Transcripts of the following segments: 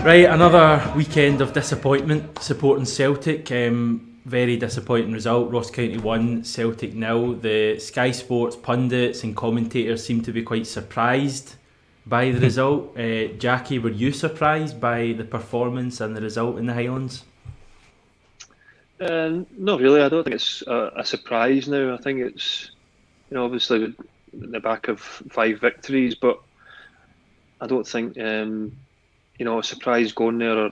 Right, another weekend of disappointment supporting Celtic. Very disappointing result. Ross County 1, Celtic 0. The Sky Sports pundits and commentators seem to be quite surprised by the result. Jackie, were you surprised by the performance and the result in the Highlands? Not really. I don't think it's a surprise now. I think it's, obviously in the back of 5 victories, but I don't think, a surprise going there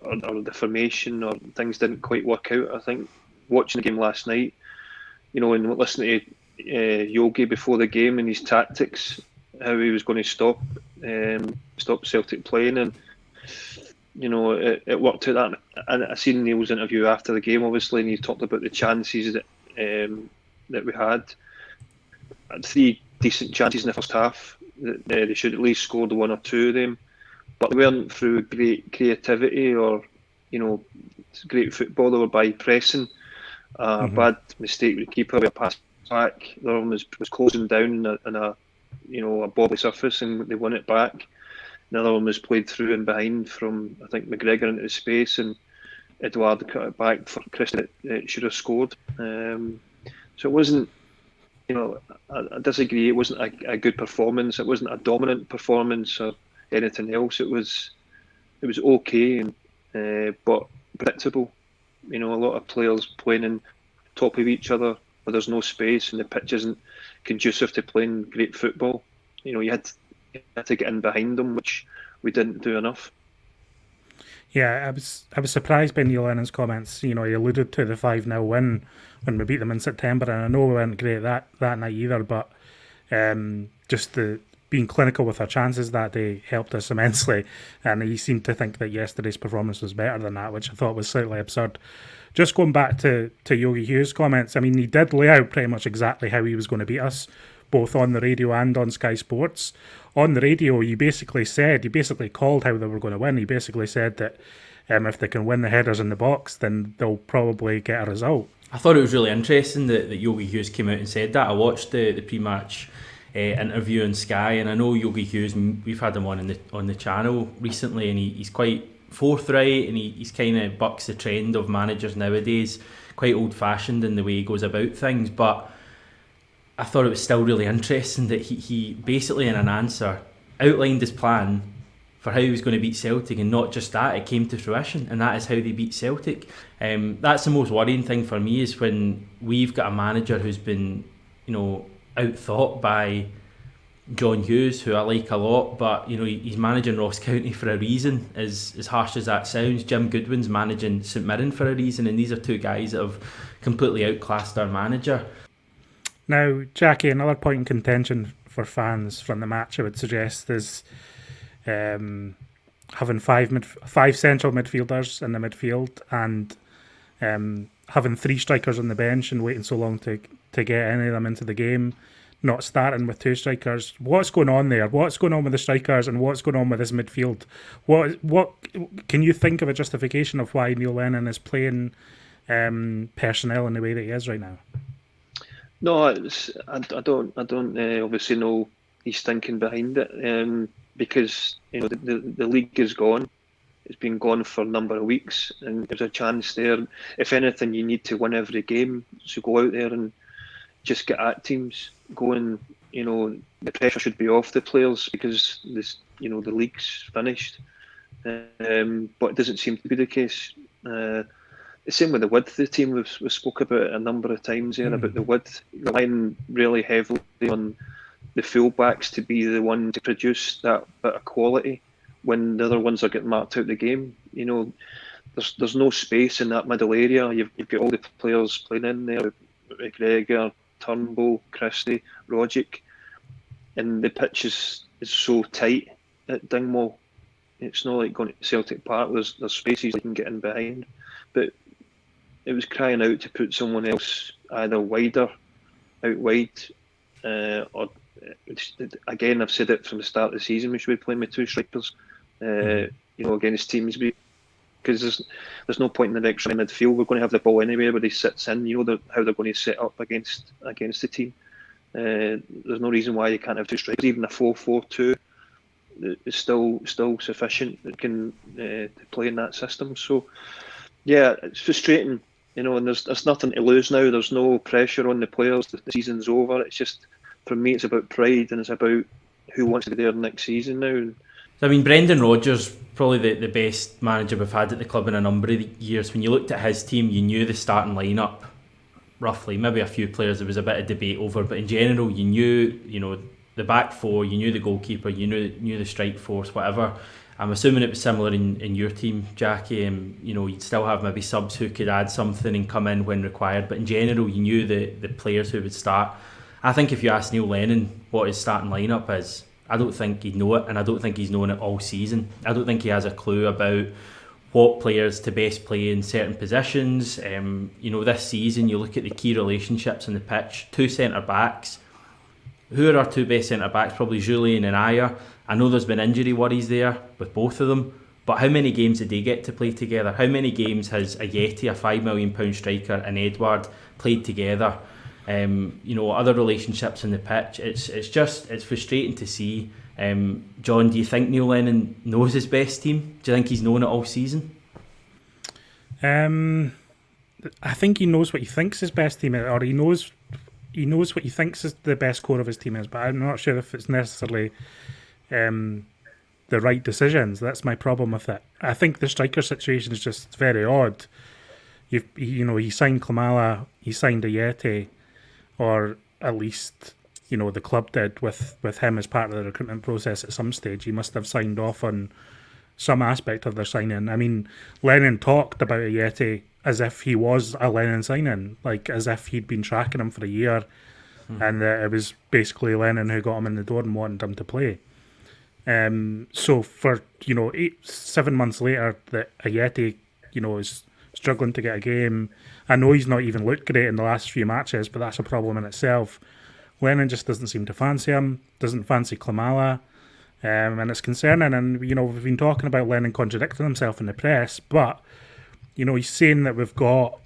or the formation or things didn't quite work out. I think watching the game last night, and listening to Yogi before the game and his tactics, how he was going to stop Celtic playing, and it worked out. That, and I seen Neil's interview after the game, obviously, and he talked about the chances that we had. 3 decent chances in the first half. They should at least scored 1 or 2 of them, but they weren't through great creativity or great football. They were by pressing. Bad mistake with the keeper, with a pass back. The other one was closing down in a bobbly surface, and they won it back. Another one was played through and behind from, I think, McGregor into the space, and Edouard cut it back for Chris that should have scored. So it wasn't, I disagree. It wasn't a good performance. It wasn't a dominant performance or anything else. It was okay, but predictable. A lot of players playing on top of each other, where there's no space and the pitch isn't conducive to playing great football. You had to get in behind them, which we didn't do enough. Yeah, I was surprised by Neil Lennon's comments. He alluded to the 5-0 win when we beat them in September, and I know we weren't great that night either, but just the being clinical with our chances that day helped us immensely, and he seemed to think that yesterday's performance was better than that, which I thought was slightly absurd. Just going back to Yogi Hughes' comments, I mean, he did lay out pretty much exactly how he was going to beat us, both on the radio and on Sky Sports. On the radio, you basically called how they were going to win. He basically said that if they can win the headers in the box, then they'll probably get a result. I thought it was really interesting that Yogi Hughes came out and said that. I watched the pre-match interview on Sky, and I know Yogi Hughes, we've had him on the channel recently, and he's quite forthright, and he's kind of bucks the trend of managers nowadays, quite old-fashioned in the way he goes about things, but I thought it was still really interesting that he basically in an answer outlined his plan for how he was going to beat Celtic, and not just that, it came to fruition, and that is how they beat Celtic. That's the most worrying thing for me, is when we've got a manager who's been outthought by John Hughes, who I like a lot, but he's managing Ross County for a reason, as harsh as that sounds. Jim Goodwin's managing St Mirren for a reason, and these are 2 guys that have completely outclassed our manager. Now, Jackie, another point in contention for fans from the match, I would suggest, is having 5 central midfielders in the midfield, and having 3 strikers on the bench and waiting so long to get any of them into the game, not starting with 2 strikers. What's going on there? What's going on with the strikers, and what's going on with this midfield? What can you think of a justification of why Neil Lennon is playing personnel in the way that he is right now? No, I don't obviously know he's thinking behind it, because the league is gone. It's been gone for a number of weeks, and there's a chance there. If anything, you need to win every game, so go out there and just get at teams going. The pressure should be off the players, because the league's finished, but it doesn't seem to be the case. The same with the width of the team. We've spoke about it a number of times here, about the width, relying really heavily on the fullbacks to be the one to produce that bit of quality when the other ones are getting marked out the game. There's no space in that middle area. You've got all the players playing in there, McGregor, Turnbull, Christie, Rogic, and the pitch is so tight at Dingwall. It's not like going to Celtic Park. There's spaces you can get in behind, but it was crying out to put someone else either out wide, or again, I've said it from the start of the season, we should be playing with 2 strikers, against teams, because there's no point in the extra midfield. We're going to have the ball anyway, everybody sits in, how they're going to set up against the team. There's no reason why you can't have 2 strikers. Even a 4-4-2 is still sufficient that can to play in that system. So yeah, it's frustrating, and there's nothing to lose now. There's no pressure on the players. The season's over. It's just, for me, it's about pride, and it's about who wants to be there next season now. I mean, Brendan Rodgers, probably the best manager we've had at the club in a number of years. When you looked at his team, you knew the starting lineup roughly. Maybe a few players there was a bit of debate over, but in general, you knew, the back four, you knew the goalkeeper, you knew the strike force, whatever. I'm assuming it was similar in your team, Jackie. You'd still have maybe subs who could add something and come in when required, but in general, you knew the players who would start. I think if you ask Neil Lennon what his starting lineup is, I don't think he'd know it, and I don't think he's known it all season. I don't think he has a clue about what players to best play in certain positions. This season, you look at the key relationships on the pitch, 2 centre-backs. Who are our 2 best centre-backs? Probably Julian and Ayer. I know there's been injury worries there with both of them, but how many games did they get to play together? How many games has a Yeti, a £5 million striker, and Edouard played together? Other relationships on the pitch. It's frustrating to see. John, do you think Neil Lennon knows his best team? Do you think he's known it all season? I think he knows what he thinks his best team is, or he knows what he thinks is the best core of his team is, but I'm not sure if it's necessarily the right decisions. That's my problem with it. I think the striker situation is just very odd. He signed Klimala, he signed Ayeti, or at least the club did with him as part of the recruitment process at some stage. He must have signed off on some aspect of their signing. I mean, Lennon talked about Ayeti as if he was a Lennon signing, like as if he'd been tracking him for a year, and it was basically Lennon who got him in the door and wanted him to play. So for 7 months later, that Ayeti is struggling to get a game. I know he's not even looked great in the last few matches, but that's a problem in itself. Lennon just doesn't seem to fancy him, doesn't fancy Klimala, and it's concerning. And we've been talking about Lennon contradicting himself in the press, but he's saying that we've got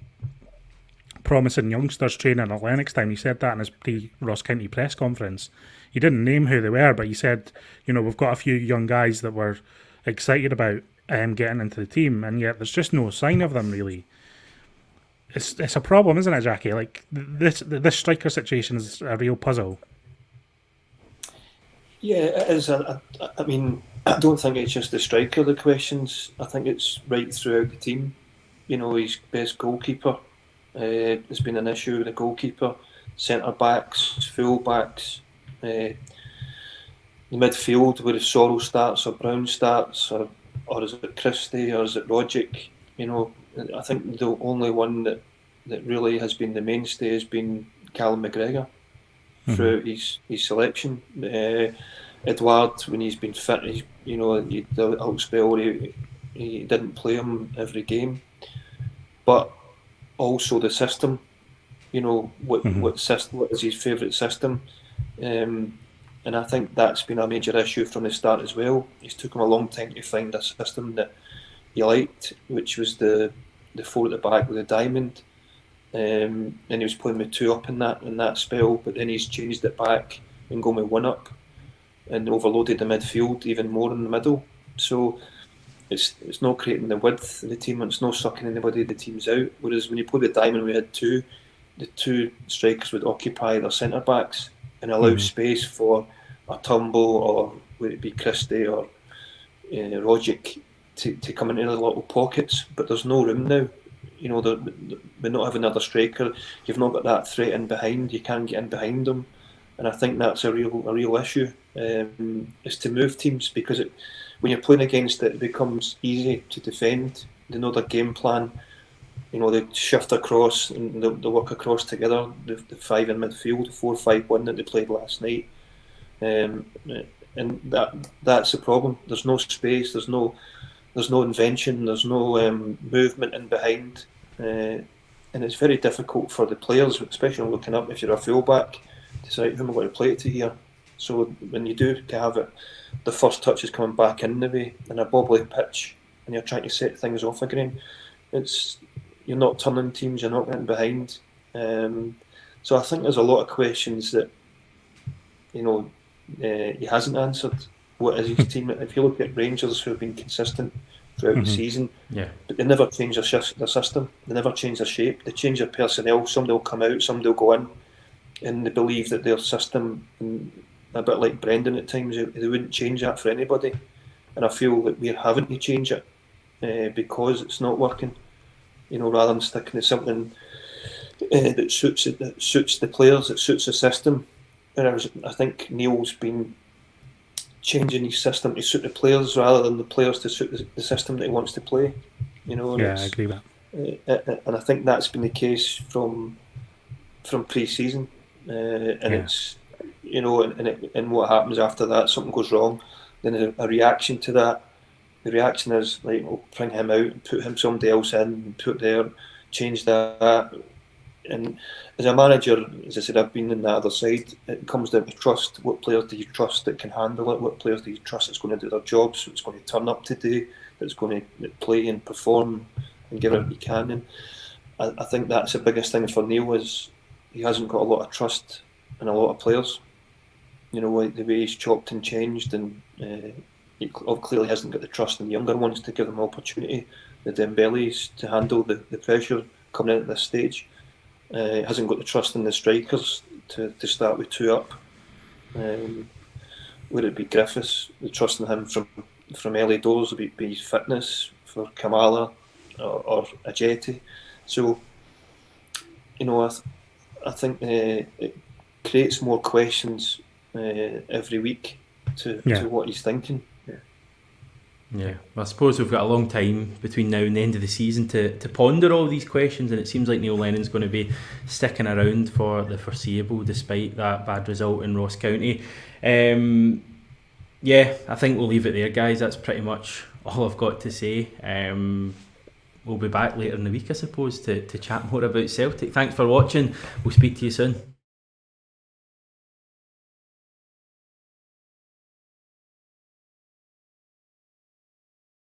promising youngsters training at Lennox time. He said that in his pre-Ross County press conference. He didn't name who they were, but he said, we've got a few young guys that we're excited about getting into the team, and yet there's just no sign of them really. It's a problem, isn't it, Jackie? Like this striker situation is a real puzzle. Yeah, it is. I mean, I don't think it's just the striker the questions. I think it's right throughout the team. His best goalkeeper. There's been an issue with the goalkeeper, centre backs, full backs, the midfield where if Sorrell starts or Brown starts, or is it Christie or is it Rogic? I think the only one that really has been the mainstay has been Callum McGregor throughout his selection. Edouard, when he's been fit, the out spell he didn't play him every game. But also the system, what system, what is his favourite system? And I think that's been a major issue from the start as well. It took him a long time to find a system that he liked, which was the 4 at the back with a diamond. And he was playing with 2 up in that spell, but then he's changed it back and gone with 1 up and overloaded the midfield even more in the middle. So it's not creating the width of the team, and it's not sucking anybody the teams out. Whereas when you play the diamond, we had the 2 strikers would occupy their centre backs and allow space for a Tumble, or would it be Christie or Rogic to come into the little pockets. But there's no room now. We not have another striker. You've not got that threat in behind. You can't get in behind them, and I think that's a real issue. Is to move teams, because when you're playing against it becomes easy to defend. They know their game plan. They shift across and they work across together. The 5 in midfield, 4-5-1 that they played last night, and that's the problem. There's no space. There's no invention. There's no movement in behind, and it's very difficult for the players, especially looking up. If you're a fullback, to decide who am I going to play it to here. So when you do to have it, the first touch is coming back in the way in a bobbly pitch, and you're trying to set things off again. You're not turning teams. You're not getting behind. So I think there's a lot of questions that he hasn't answered, what is his team. If you look at Rangers, who have been consistent throughout the season, but they never change their system. They never change their shape. They change their personnel. Somebody will come out, somebody will go in, and they believe that their system, a bit like Brendan at times, they wouldn't change that for anybody. And I feel that we're having to change it because it's not working. Rather than sticking to something that suits the players, that suits the system. Whereas I think Neil's been changing his system to suit the players rather than the players to suit the system that he wants to play. I agree with that. And I think that's been the case from pre-season. It's and what happens after that, something goes wrong, then a reaction to that. The reaction is like, we'll bring him out and put somebody else in, and put there, change that. And as a manager, as I said, I've been on the other side. It comes down to trust. What players do you trust that can handle it? What players do you trust that's going to do their jobs, that's going to turn up today, that's going to play and perform and give it what he can? And I think that's the biggest thing for Neil, is he hasn't got a lot of trust in a lot of players. Like the way he's chopped and changed, and he clearly hasn't got the trust in the younger ones to give them opportunity. The Dembélés to handle the pressure coming in at this stage. Hasn't got the trust in the strikers to start with two up. Would it be Griffiths? The trust in him from early doors would be his fitness for Kamala or Ajeti. So, I think it creates more questions every week to what he's thinking. Yeah, well, I suppose we've got a long time between now and the end of the season to ponder all these questions, and it seems like Neil Lennon's going to be sticking around for the foreseeable despite that bad result in Ross County. I think we'll leave it there, guys. That's pretty much all I've got to say. We'll be back later in the week, I suppose, to chat more about Celtic. Thanks for watching. We'll speak to you soon.